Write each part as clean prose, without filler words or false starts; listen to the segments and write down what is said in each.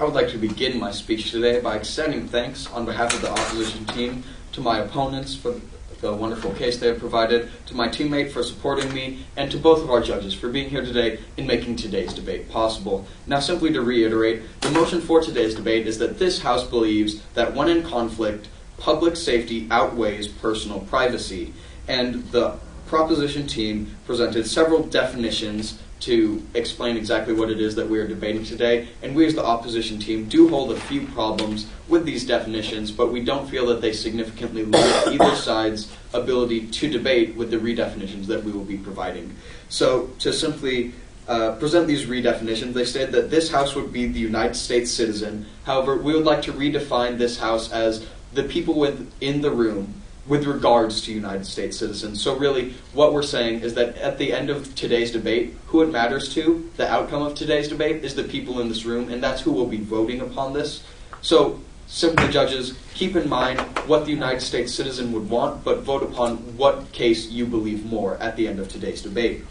I would like to begin my speech today by extending thanks on behalf of the opposition team to my opponents for the wonderful case they have provided, to my teammate for supporting me, and to both of our judges for being here today and making today's debate possible. Now, simply to reiterate, the motion for today's debate is that this House believes that when in conflict, public safety outweighs personal privacy, and the proposition team presented several definitions to explain exactly what it is that we are debating today, and we as the opposition team do hold a few problems with these definitions, but we don't feel that they significantly limit either side's ability to debate with the redefinitions that we will be providing. So, to simply present these redefinitions, they said that this House would be the United States citizen. However, we would like to redefine this House as the people within the room with regards to United States citizens. So really, what we're saying is that at the end of today's debate, who it matters to, the outcome of today's debate, is the people in this room, and that's who will be voting upon this. So, simply, judges, keep in mind what the United States citizen would want, but vote upon what case you believe more at the end of today's debate.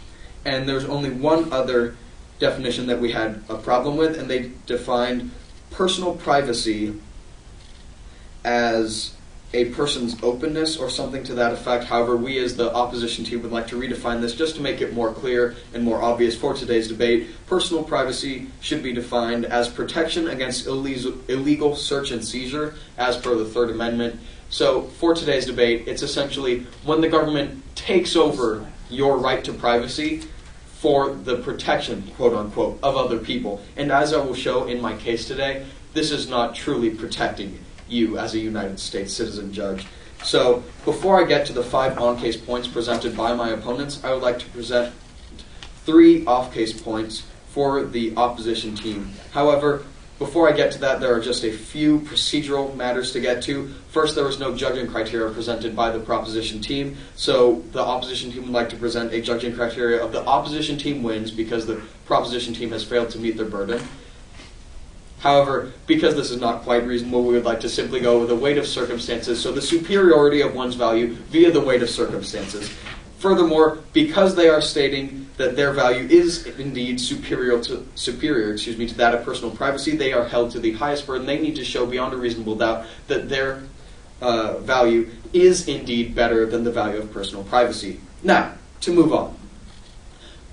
And there's only one other definition that we had a problem with, and they defined personal privacy as a person's openness or something to that effect. However, we as the opposition team would like to redefine this just to make it more clear and more obvious for today's debate. Personal privacy should be defined as protection against illegal search and seizure as per the Third Amendment. So for today's debate, it's essentially when the government takes over your right to privacy for the protection, quote unquote, of other people. And as I will show in my case today, this is not truly protecting you as a United States citizen, judge. So, before I get to the 5 on-case points presented by my opponents, I would like to present 3 off-case points for the opposition team. However, before I get to that, there are just a few procedural matters to get to. First, there was no judging criteria presented by the proposition team, so the opposition team would like to present a judging criteria of the opposition team wins because the proposition team has failed to meet their burden. However, because this is not quite reasonable, we would like to simply go with the weight of circumstances, so the superiority of one's value via the weight of circumstances. Furthermore, because they are stating that their value is indeed superior to that of personal privacy, they are held to the highest burden. They need to show beyond a reasonable doubt that their value is indeed better than the value of personal privacy. Now, to move on.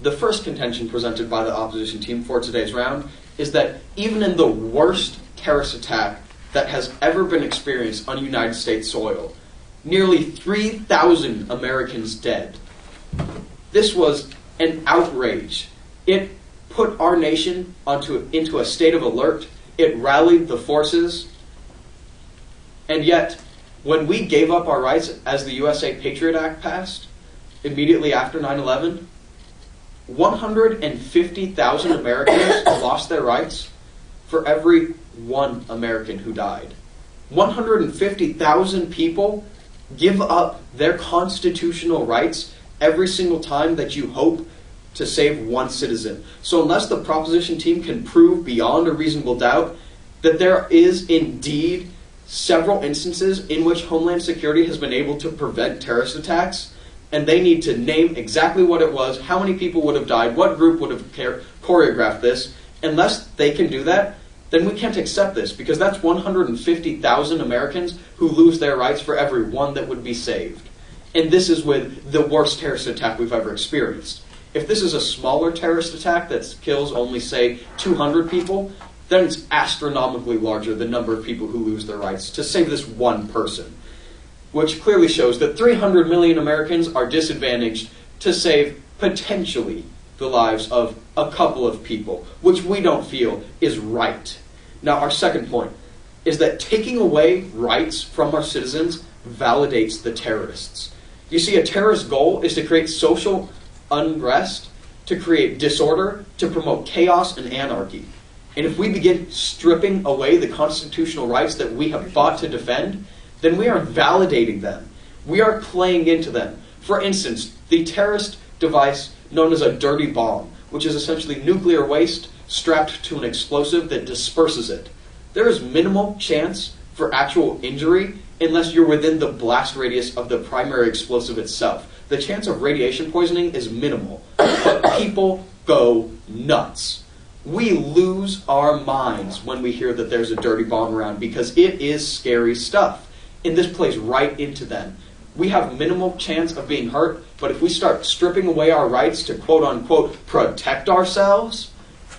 The first contention presented by the opposition team for today's round is that even in the worst terrorist attack that has ever been experienced on United States soil, nearly 3,000 Americans dead. This was an outrage. It put our nation into a state of alert. It rallied the forces. And yet, when we gave up our rights as the USA Patriot Act passed, immediately after 9/11, 150,000 Americans lost their rights for every one American who died. 150,000 people give up their constitutional rights every single time that you hope to save one citizen. So unless the proposition team can prove beyond a reasonable doubt that there is indeed several instances in which Homeland Security has been able to prevent terrorist attacks, and they need to name exactly what it was, how many people would have died, what group would have choreographed this. Unless they can do that, then we can't accept this, because that's 150,000 Americans who lose their rights for every one that would be saved. And this is with the worst terrorist attack we've ever experienced. If this is a smaller terrorist attack that kills only, say, 200 people, then it's astronomically larger the number of people who lose their rights to save this one person, which clearly shows that 300 million Americans are disadvantaged to save potentially the lives of a couple of people, which we don't feel is right. Now, our second point is that taking away rights from our citizens validates the terrorists. You see, a terrorist goal is to create social unrest, to create disorder, to promote chaos and anarchy. And if we begin stripping away the constitutional rights that we have fought to defend, then we are validating them. We are playing into them. For instance, the terrorist device known as a dirty bomb, which is essentially nuclear waste strapped to an explosive that disperses it. There is minimal chance for actual injury unless you're within the blast radius of the primary explosive itself. The chance of radiation poisoning is minimal, but people go nuts we lose our minds when we hear that there's a dirty bomb around, because it is scary stuff. And this plays right into them. We have minimal chance of being hurt, but if we start stripping away our rights to quote-unquote protect ourselves,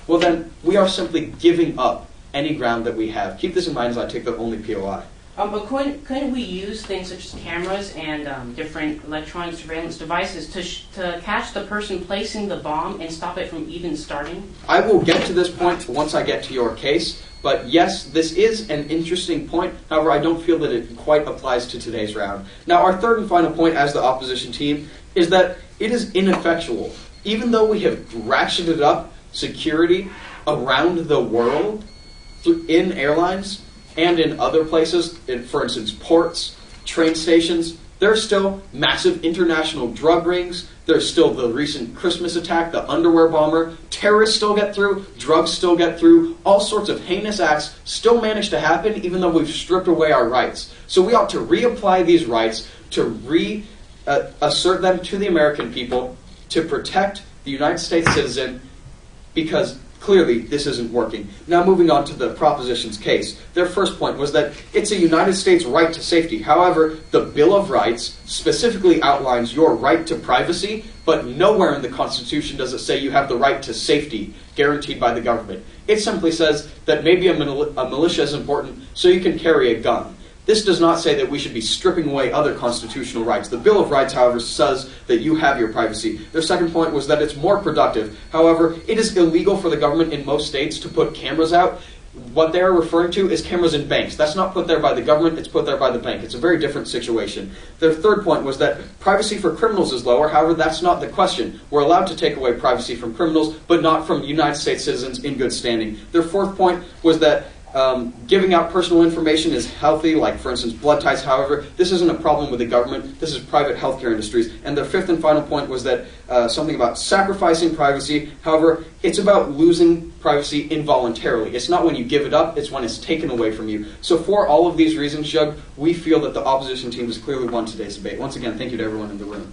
well then we are simply giving up any ground that we have. Keep this in mind as I take the only POI. But couldn't we use things such as cameras and different electronic surveillance devices to catch the person placing the bomb and stop it from even starting? I will get to this point once I get to your case, but yes, this is an interesting point. However, I don't feel that it quite applies to today's round. Now, our third and final point as the opposition team is that it is ineffectual. Even though we have ratcheted up security around the world in airlines and in other places, for instance, ports, train stations, there are still massive international drug rings. There's still the recent Christmas attack, the underwear bomber. Terrorists still get through. Drugs still get through. All sorts of heinous acts still manage to happen even though we've stripped away our rights. So we ought to reapply these rights, to reassert them to the American people, to protect the United States citizen, because clearly this isn't working. Now moving on to the proposition's case. Their first point was that it's a United States right to safety. However, the Bill of Rights specifically outlines your right to privacy, but nowhere in the Constitution does it say you have the right to safety guaranteed by the government. It simply says that maybe a militia is important so you can carry a gun. This does not say that we should be stripping away other constitutional rights. The Bill of Rights, however, says that you have your privacy. Their second point was that it's more productive. However, it is illegal for the government in most states to put cameras out. What they're referring to is cameras in banks. That's not put there by the government, it's put there by the bank. It's a very different situation. Their third point was that privacy for criminals is lower. However, that's not the question. We're allowed to take away privacy from criminals, but not from United States citizens in good standing. Their fourth point was that giving out personal information is healthy, like, for instance, blood types. However, this isn't a problem with the government. This is private healthcare industries. And their fifth and final point was that something about sacrificing privacy. However, it's about losing privacy involuntarily. It's not when you give it up, it's when it's taken away from you. So for all of these reasons, Shug, we feel that the opposition team has clearly won today's debate. Once again, thank you to everyone in the room.